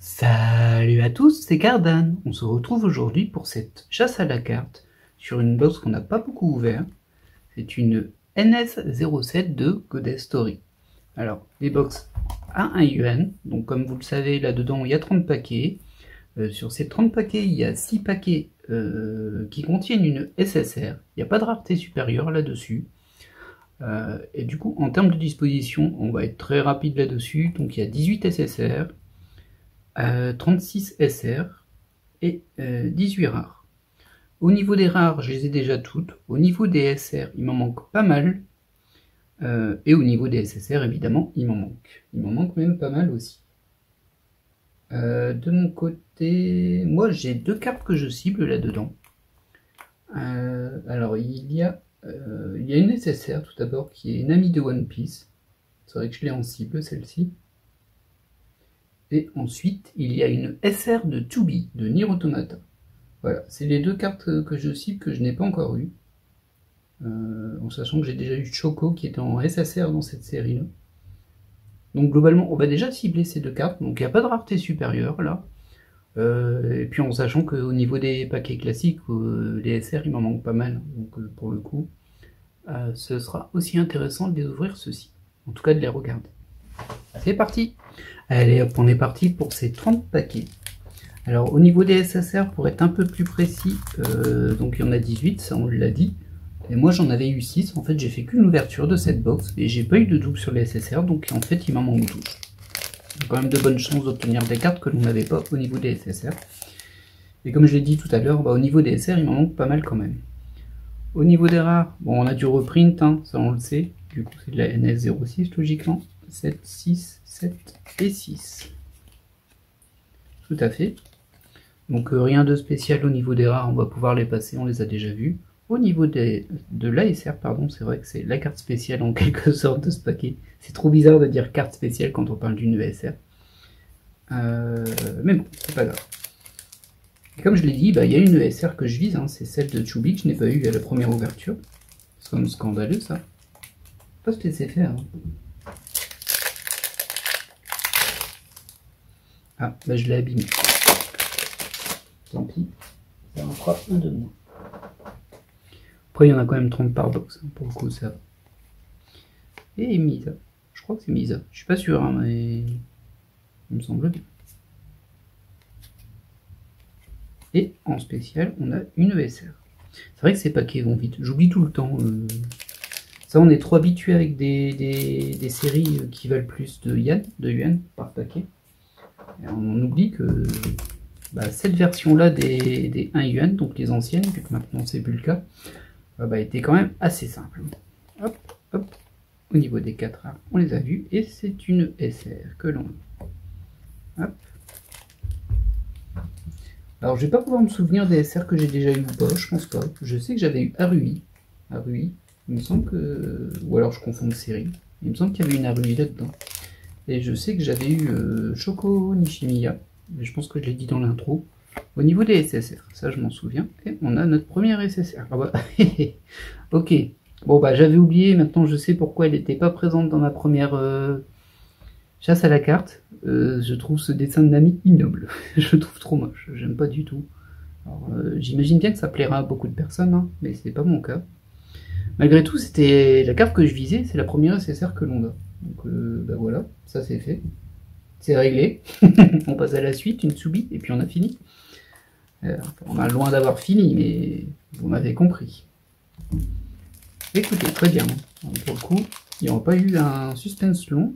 Salut à tous, c'est Cardan. On se retrouve aujourd'hui pour cette chasse à la carte sur une box qu'on n'a pas beaucoup ouvert. C'est une NS07 de Goddess Story. Alors, les box à 1 yuan. Donc comme vous le savez, là-dedans, il y a 30 paquets. Sur ces 30 paquets, il y a 6 paquets qui contiennent une SSR. Il n'y a pas de rareté supérieure là-dessus. Et du coup, en termes de disposition, on va être très rapide là-dessus. Donc il y a 18 SSR. 36 SR et 18 rares. Au niveau des rares, je les ai déjà toutes. Au niveau des SR, il m'en manque pas mal. Et au niveau des SSR, évidemment, il m'en manque. Il m'en manque même pas mal aussi. De mon côté, moi j'ai deux cartes que je cible là-dedans. Alors il y a une SSR tout d'abord qui est une amie de One Piece. C'est vrai que je l'ai en cible celle-ci. Et ensuite, il y a une SR de To Be, de Nier Automata. Voilà, c'est les deux cartes que je cible que je n'ai pas encore eues. En sachant que j'ai déjà eu Choco qui était en SSR dans cette série-là. Donc globalement, on va déjà cibler ces deux cartes. Donc il n'y a pas de rareté supérieure là. Et puis en sachant qu'au niveau des paquets classiques, les SR il m'en manque pas mal. Donc pour le coup, ce sera aussi intéressant de les ouvrir ceux-ci. En tout cas de les regarder. C'est parti! Allez hop, on est parti pour ces 30 paquets. Alors au niveau des SSR, pour être un peu plus précis, donc il y en a 18, ça on l'a dit. Et moi j'en avais eu 6, en fait j'ai fait qu'une ouverture de cette box, et j'ai pas eu de double sur les SSR, donc en fait il m'en manque 12. Il y a quand même de bonnes chances d'obtenir des cartes que l'on n'avait pas au niveau des SSR. Et comme je l'ai dit tout à l'heure, au niveau des SR il m'en manque pas mal quand même. Au niveau des rares, bon on a du reprint, hein, ça on le sait, du coup c'est de la NS06 logiquement. 7, 6, 7 et 6. Tout à fait. Donc rien de spécial au niveau des rares, on va pouvoir les passer, on les a déjà vus. Au niveau de l'ASR, pardon, c'est vrai que c'est la carte spéciale en quelque sorte de ce paquet. C'est trop bizarre de dire carte spéciale quand on parle d'une ESR. Mais bon, c'est pas grave. Et comme je l'ai dit, il y a une ESR que je vise, hein, c'est celle de Chubby que je n'ai pas eu à la première ouverture. C'est quand même scandaleux ça. Faut pas se laisser faire. Hein. Ah, je l'ai abîmé. Tant pis, ça en fera un de moins. Après, il y en a quand même 30 par box, hein, pour le coup, ça va. Et Misa, je crois que c'est Misa, je suis pas sûr, hein, mais il me semble bien. Et en spécial, on a une ESR. C'est vrai que ces paquets vont vite, j'oublie tout le temps. Ça, on est trop habitué avec des séries qui valent plus de yuan par paquet. Et on oublie que cette version-là des 1 yuan, donc les anciennes, vu que maintenant c'est plus le cas, était quand même assez simple. Hop, hop. Au niveau des 4 rares, on les a vus, et c'est une SR que l'on a. Hop. Alors, je vais pas pouvoir me souvenir des SR que j'ai déjà eu ou pas, je pense pas. Je sais que j'avais eu Arui. Arui, il me semble que... Ou alors je confonds de série. Il me semble qu'il y avait une Arui là-dedans. Et je sais que j'avais eu Shoko Nishimiya. Mais je pense que je l'ai dit dans l'intro. Au niveau des SSR, ça je m'en souviens. Et on a notre première SSR. Ah ok. Bon j'avais oublié, maintenant je sais pourquoi elle n'était pas présente dans ma première chasse à la carte. Je trouve ce dessin de Nami ignoble. Je le trouve trop moche, j'aime pas du tout. J'imagine bien que ça plaira à beaucoup de personnes, hein, mais c'est pas mon cas. Malgré tout, c'était la carte que je visais, c'est la première SSR que l'on a. Donc voilà, ça c'est fait. C'est réglé. On passe à la suite, une Tsubi, et puis on a fini. On a loin d'avoir fini, mais vous m'avez compris. Écoutez, très bien. Pour le coup, il n'y aura pas eu un suspense long.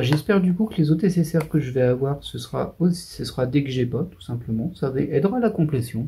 J'espère du coup que les autres SSR que je vais avoir, ce sera dès que j'ai pas, tout simplement. Ça aidera à la complétion.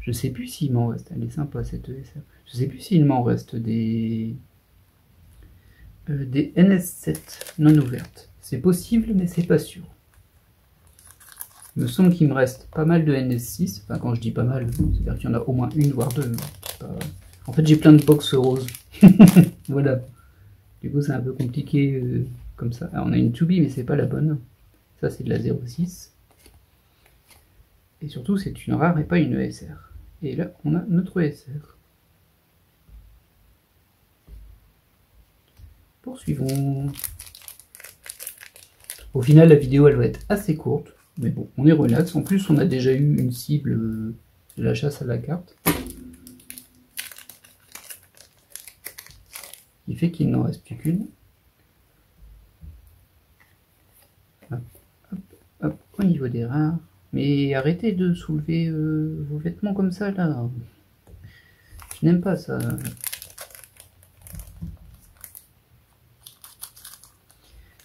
Je sais plus s'il m'en reste. Elle est sympa cette ESR. Je sais plus s'il m'en reste des NS7 non ouvertes. C'est possible, mais c'est pas sûr. Il me semble qu'il me reste pas mal de NS6. Enfin, quand je dis pas mal, c'est-à-dire qu'il y en a au moins une, voire deux. En fait, j'ai plein de box roses. Voilà. Du coup, c'est un peu compliqué comme ça. Alors, on a une 2B, mais c'est pas la bonne. Ça, c'est de la 06. Et surtout, c'est une rare et pas une ESR. Et là, on a notre ESR. Poursuivons. Au final, la vidéo, elle va être assez courte. Mais bon, on est relax. En plus, on a déjà eu une cible de la chasse à la carte. Il fait qu'il n'en reste plus qu'une. Hop, hop, hop, au niveau des rares. Mais arrêtez de soulever vos vêtements comme ça, là. Je n'aime pas ça.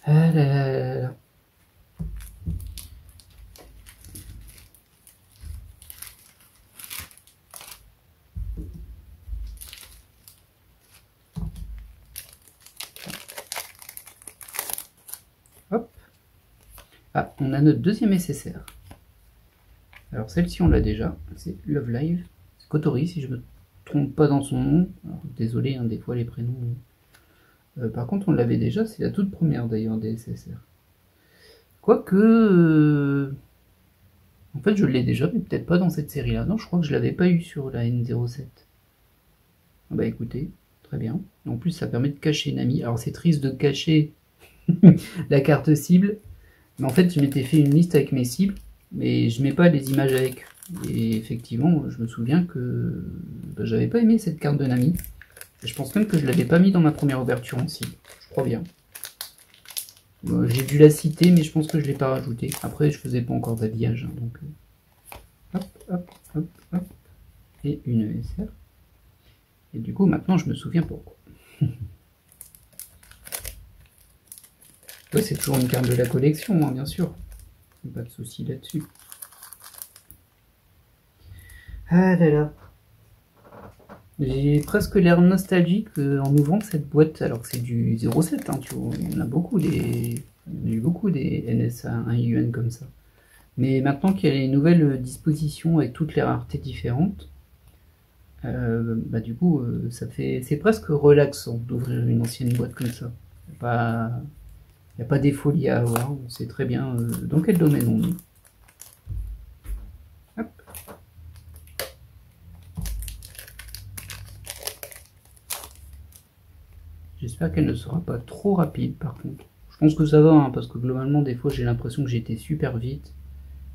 Ah là là là. Hop. Ah, on a notre deuxième SSR. Alors celle-ci on l'a déjà, c'est Love Live. C'est Kotori si je me trompe pas dans son nom. Alors, désolé, hein, des fois les prénoms. Par contre on l'avait déjà, c'est la toute première d'ailleurs des SSR. Quoique... en fait je l'ai déjà, mais peut-être pas dans cette série là. Non, je crois que je l'avais pas eu sur la N07. Ah bah écoutez, très bien. En plus ça permet de cacher une amie. Alors c'est triste de cacher la carte cible. Mais en fait je m'étais fait une liste avec mes cibles. Mais je mets pas les images avec. Et effectivement, je me souviens que bah, j'avais pas aimé cette carte de Nami. Et je pense même que je l'avais pas mis dans ma première ouverture en cible. Je crois bien. J'ai dû la citer, mais je pense que je l'ai pas rajouté. Après, je faisais pas encore d'habillage. Hein, donc, hop, hop, hop, hop. Et une SR. Et du coup, maintenant, je me souviens pourquoi. Ouais, c'est toujours une carte de la collection, hein, bien sûr. Pas de souci là-dessus. Ah là là. J'ai presque l'air nostalgique en ouvrant cette boîte, alors que c'est du 0,7, hein, tu vois. Il y en a beaucoup des... Il y a eu beaucoup des NSA 1 UN comme ça. Mais maintenant qu'il y a les nouvelles dispositions avec toutes les raretés différentes, bah du coup, c'est presque relaxant d'ouvrir une ancienne boîte comme ça. Il n'y a pas des folies à avoir, on sait très bien dans quel domaine on est. Hop. J'espère qu'elle ne sera pas trop rapide par contre. Je pense que ça va, hein, parce que globalement des fois j'ai l'impression que j'ai été super vite.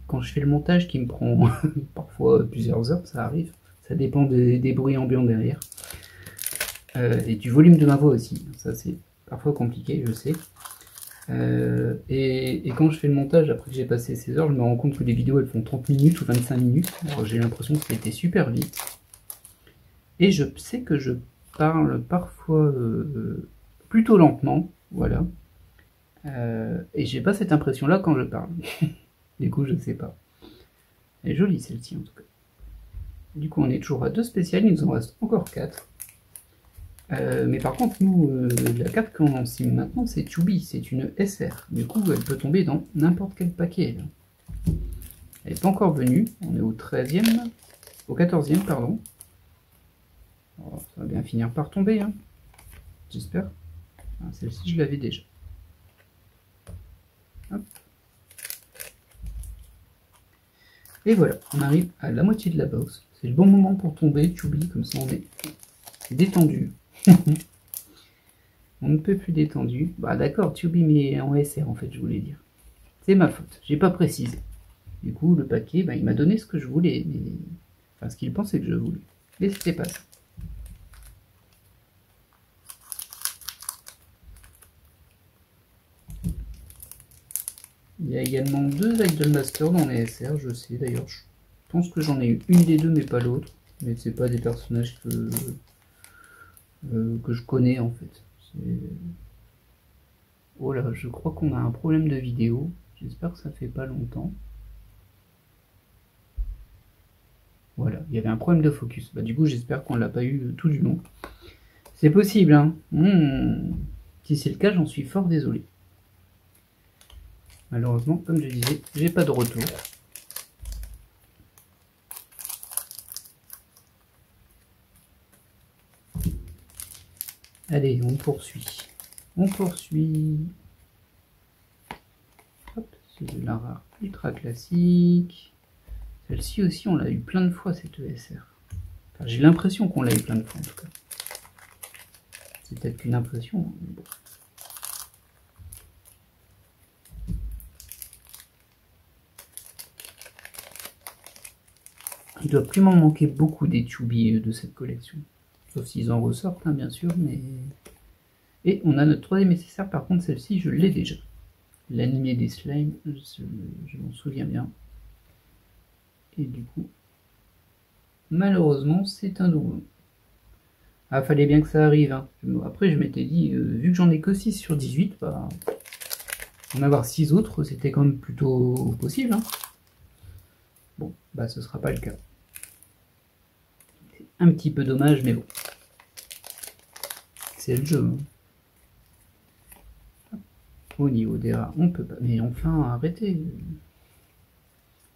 Quand je fais le montage qui me prend parfois plusieurs heures, ça arrive. Ça dépend des bruits ambiants derrière. Et du volume de ma voix aussi. Ça c'est parfois compliqué, je sais. Et quand je fais le montage, après que j'ai passé 16 heures, je me rends compte que les vidéos elles font 30 minutes ou 25 minutes. Alors j'ai l'impression que ça a été super vite. Et je sais que je parle parfois plutôt lentement, voilà. Et j'ai pas cette impression là quand je parle. Du coup, je sais pas. Elle est jolie celle-ci en tout cas. Du coup, on est toujours à 2 spéciales, il nous en reste encore 4. Mais par contre, nous, la carte qu'on en cible maintenant, c'est Chubby, c'est une SR. Du coup, elle peut tomber dans n'importe quel paquet. Là. Elle n'est pas encore venue, on est au 13e, au 14e, pardon. Alors, ça va bien finir par tomber, hein. J'espère. Ah, celle-ci, je l'avais déjà. Hop. Et voilà, on arrive à la moitié de la box. C'est le bon moment pour tomber, Chubby, comme ça on est détendu. On ne peut plus détendu. Bah d'accord, Chubby mais en SR en fait, je voulais dire. C'est ma faute, j'ai pas précisé. Du coup, le paquet, bah, il m'a donné ce que je voulais, mais... enfin ce qu'il pensait que je voulais. Mais c'était pas ça. Il y a également 2 Idolmaster dans les SR, je sais d'ailleurs. Je pense que j'en ai eu une des deux, mais pas l'autre. Mais c'est pas des personnages que je connais en fait. Oh là, je crois qu'on a un problème de vidéo. J'espère que ça fait pas longtemps. Voilà, il y avait un problème de focus. Bah, du coup, j'espère qu'on l'a pas eu tout du long. C'est possible, hein. Si c'est le cas, j'en suis fort désolé. Malheureusement, comme je disais, j'ai pas de retour. Allez, on poursuit. On poursuit. Hop, c'est de la rare ultra classique. Celle-ci aussi, on l'a eu plein de fois, cette ESR. Enfin, j'ai l'impression qu'on l'a eu plein de fois, en tout cas. C'est peut-être qu'une impression. Mais bon. Il doit plus m'en manquer beaucoup des Tubi de cette collection. Sauf s'ils en ressortent, hein, bien sûr, mais... Et on a notre troisième nécessaire, par contre, celle-ci, je l'ai déjà. L'animé des slimes, je m'en souviens bien. Et du coup, malheureusement, c'est un doublon. Ah, fallait bien que ça arrive. Hein. Après, je m'étais dit, vu que j'en ai que 6 sur 18, bah, en avoir 6 autres, c'était quand même plutôt possible. Hein. Bon, bah ce sera pas le cas. C'est un petit peu dommage, mais bon. C'est le jeu. Hein. Au niveau des rats, on peut pas. Mais enfin, arrêtez.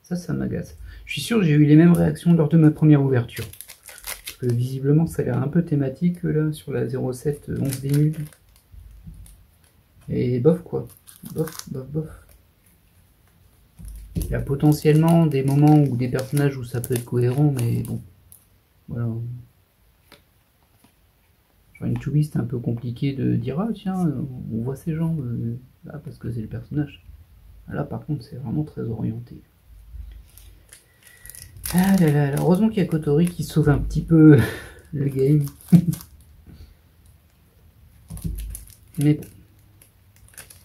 Ça m'agace. Je suis sûr que j'ai eu les mêmes réactions lors de ma première ouverture. Parce que visiblement, ça a l'air un peu thématique là, sur la 07 11 des nuls. Et bof quoi. Bof, bof, bof. Il y a potentiellement des moments où des personnages où ça peut être cohérent, mais bon. Voilà. Genre une Tubi, c'est un peu compliqué de dire ah tiens, on voit ces gens là parce que c'est le personnage. Là par contre c'est vraiment très orienté. Ah là là, heureusement qu'il y a Kotori qui sauve un petit peu le game. Mais bon.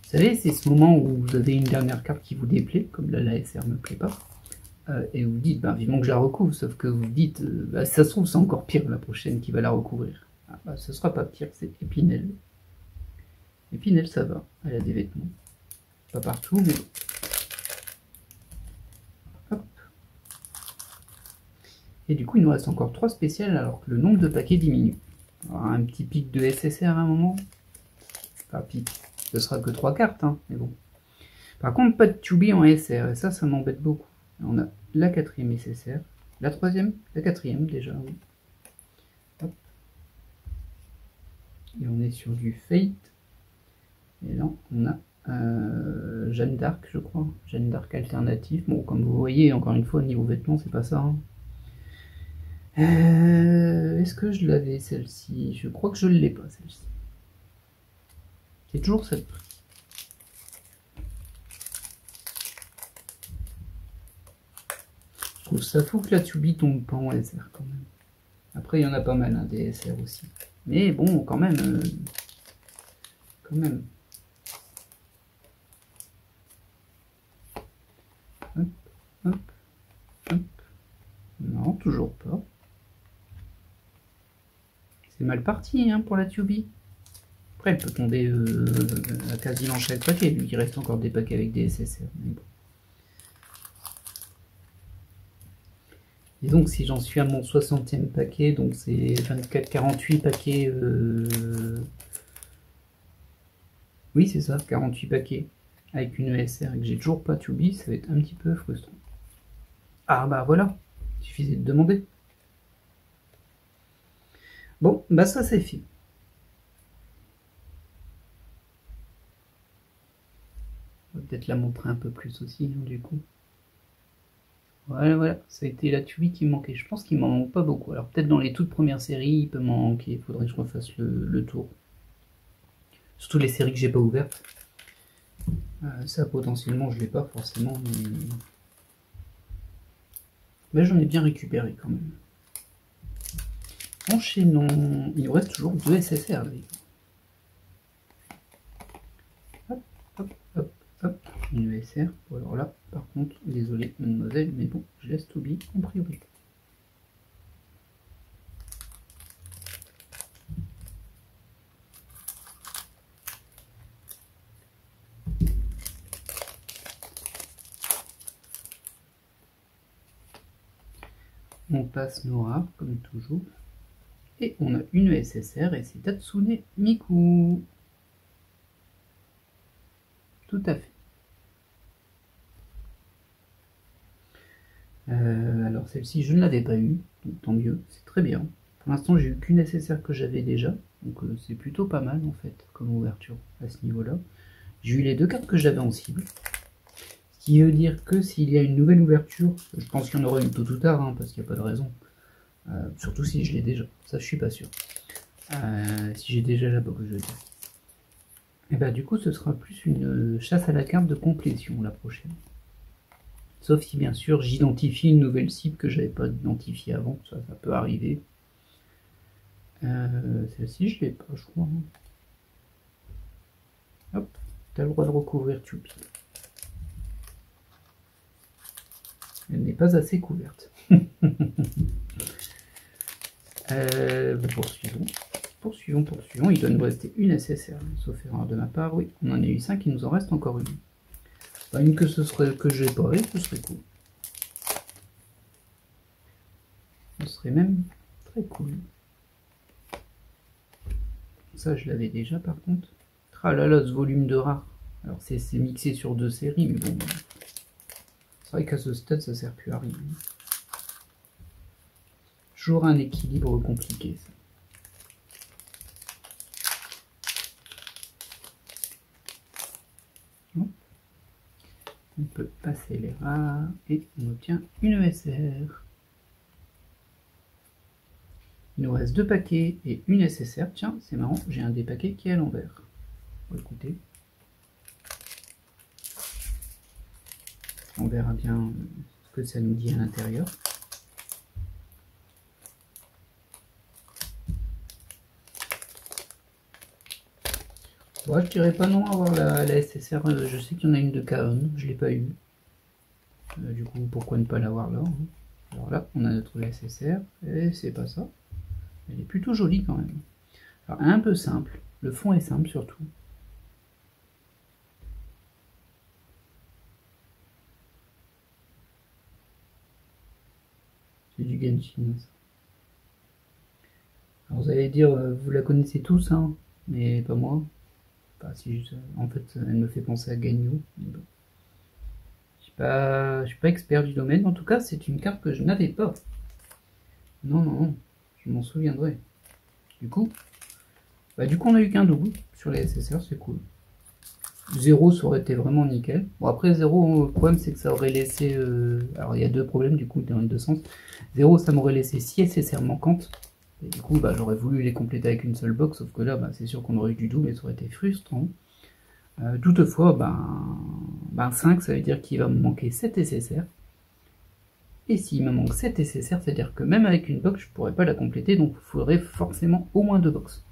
Vous savez, c'est ce moment où vous avez une dernière carte qui vous déplaît, comme là la SR me plaît pas, et vous dites, bah, vivement que je la recouvre, sauf que vous dites, bah, ça se trouve c'est encore pire la prochaine qui va la recouvrir. Ah, bah, ce sera pas pire, c'est Épinel. Épinel ça va, elle a des vêtements. Pas partout, mais... Hop. Et du coup, il nous reste encore 3 spéciales alors que le nombre de paquets diminue. Alors, un petit pic de SSR à un moment. Enfin, pic. Ce sera que 3 cartes, hein, mais bon. Par contre, pas de Tubi en SR, et ça m'embête beaucoup. On a la 4e SSR, la 3e, la 4e déjà, oui. Hop. Et on est sur du Fate. Et là, on a Jeanne d'Arc, je crois. Jeanne d'Arc alternative. Bon, comme vous voyez, encore une fois, niveau vêtements, c'est pas ça. Hein. Est-ce que je l'avais, celle-ci? Je crois que je ne l'ai pas, celle-ci. C'est toujours cette prix. Je trouve ça fou que la Tubi tombe pas en SR quand même. Après, il y en a pas mal, hein, des SR aussi. Mais bon, quand même. Quand même. Hop, hop, hop. Non, toujours pas. C'est mal parti hein, pour la Tubi. Après, elle peut tomber à quasiment chaque paquet, vu qu'il reste encore des paquets avec des SSR. Mais bon. Et donc, si j'en suis à mon 60e paquet, donc c'est 24-48 paquets. Oui, c'est ça, 48 paquets avec une ESR et que j'ai toujours pas Tubi, ça va être un petit peu frustrant. Ah bah voilà, il suffisait de demander. Bon, bah ça c'est fait. On va peut-être la montrer un peu plus aussi, hein, du coup. Voilà, ça a été la Tubi qui me manquait. Je pense qu'il m'en manque pas beaucoup. Alors peut-être dans les toutes premières séries, il peut m'en manquer. Il faudrait que je refasse le tour. Surtout les séries que j'ai pas ouvertes. Ça potentiellement je l'ai pas forcément, mais j'en ai bien récupéré quand même. Enchaînons. Il nous reste toujours 2 SSR. Hop, hop, hop, hop. Une ESR. Bon, alors là, par contre, désolé mademoiselle, mais bon, je laisse Tubi en priorité. On passe nos rares, comme toujours. Et on a une SSR et c'est Tatsune Miku. Tout à fait. Alors celle-ci, je ne l'avais pas eu, donc tant mieux, c'est très bien. Pour l'instant, j'ai eu qu'une SSR que j'avais déjà, donc c'est plutôt pas mal en fait, comme ouverture à ce niveau-là. J'ai eu les 2 cartes que j'avais en cible. Ce qui veut dire que s'il y a une nouvelle ouverture, je pense qu'il y en aura une tôt ou tard, hein, parce qu'il n'y a pas de raison. Surtout si je l'ai déjà, ça je suis pas sûr. Si j'ai déjà la box, je veux dire. Et bah du coup ce sera plus une chasse à la carte de complétion la prochaine. Sauf si bien sûr j'identifie une nouvelle cible que j'avais pas identifiée avant, ça peut arriver. Celle-ci je l'ai pas, je crois. Hop, tu as le droit de recouvrir Tubi. Elle n'est pas assez couverte. Poursuivons. Il doit nous rester une SSR, sauf erreur de ma part. Oui, on en a eu 5, il nous en reste encore une. Bah, une que j'ai pas, et ce serait cool. Ce serait même très cool. Ça, je l'avais déjà par contre. Ah là là, ce volume de rare. Alors c'est mixé sur 2 séries, mais bon. C'est vrai qu'à ce stade, ça sert plus à rien. Toujours un équilibre compliqué, ça. On peut passer les rares et on obtient une ESR. Il nous reste 2 paquets et une SSR. Tiens, c'est marrant, j'ai un des paquets qui est à l'envers. Écoutez. On verra bien ce que ça nous dit à l'intérieur. Bon, je dirais pas non à avoir la SSR. Je sais qu'il y en a une de Kaon, je l'ai pas eu. Du coup, pourquoi ne pas l'avoir là, hein. Alors là, on a notre SSR, et c'est pas ça. Elle est plutôt jolie quand même. Alors, un peu simple. Le fond est simple surtout. C'est du Genshin. Alors vous allez dire, vous la connaissez tous, hein, mais pas moi. Enfin, si en fait, elle me fait penser à Ganyu. Bon. Je suis pas expert du domaine. En tout cas, c'est une carte que je n'avais pas. Non, je m'en souviendrai. Du coup, on a eu qu'un double sur les SSR, c'est cool. 0, ça aurait été vraiment nickel. Bon, après 0, le problème c'est que ça aurait laissé... alors il y a 2 problèmes du coup dans les 2 sens. 0, ça m'aurait laissé 6 SSR manquantes. Et du coup, j'aurais voulu les compléter avec une seule box, sauf que là, c'est sûr qu'on aurait eu du double et ça aurait été frustrant. Toutefois, 5, ça veut dire qu'il va me manquer 7 SSR. Et s'il me manque 7 SSR, c'est-à-dire que même avec une box, je pourrais pas la compléter, donc il faudrait forcément au moins 2 box.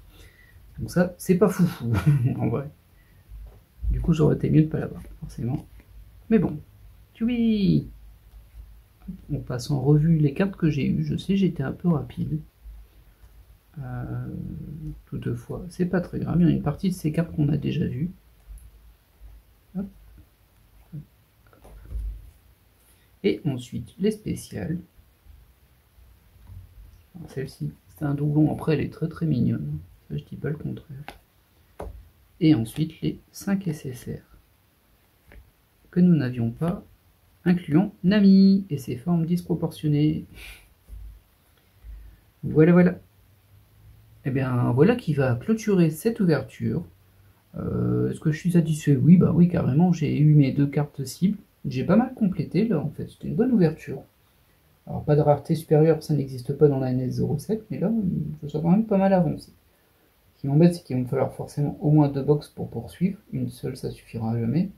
Donc ça, c'est pas foufou, en vrai. Du coup, j'aurais été mieux de pas l'avoir, forcément. Mais bon, oui. On passe en revue les cartes que j'ai eues. Je sais, j'étais un peu rapide. Toutefois, c'est pas très grave. Il y en a une partie de ces cartes qu'on a déjà vues. Et ensuite, les spéciales. Celle-ci, c'est un doublon. Après, elle est très très mignonne. Ça, je dis pas le contraire. Et ensuite, les 5 SSR que nous n'avions pas, incluant Nami et ses formes disproportionnées. Voilà. Et bien, voilà qui va clôturer cette ouverture. Est-ce que je suis satisfait? Oui, oui, carrément. J'ai eu mes 2 cartes cibles. J'ai pas mal complété, là, en fait. C'était une bonne ouverture. Alors, pas de rareté supérieure, ça n'existe pas dans la NS07, mais là, je suis quand même pas mal avancé. Ce qui m'embête, c'est qu'il va me falloir forcément au moins 2 box pour poursuivre. Une seule, ça suffira jamais.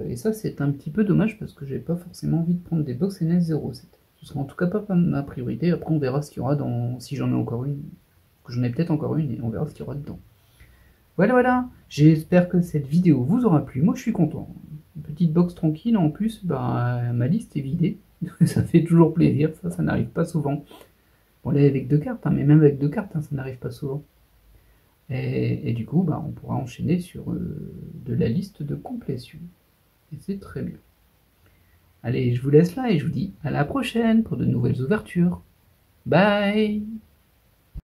Et ça, c'est un petit peu dommage parce que j'ai pas forcément envie de prendre des box NS07. Ce sera en tout cas pas ma priorité. Après, on verra ce qu'il y aura dans... si j'en ai encore une. J'en ai peut-être encore une et on verra ce qu'il y aura dedans. Voilà. J'espère que cette vidéo vous aura plu. Moi, je suis content. Une petite box tranquille. En plus, ma liste est vidée. Ça fait toujours plaisir. Ça n'arrive pas souvent. Bon, là, avec 2 cartes, mais même avec 2 cartes, ça n'arrive pas souvent. Et du coup, on pourra enchaîner sur de la liste de complétion. Et c'est très bien. Allez, je vous laisse là et je vous dis à la prochaine pour de nouvelles ouvertures. Bye!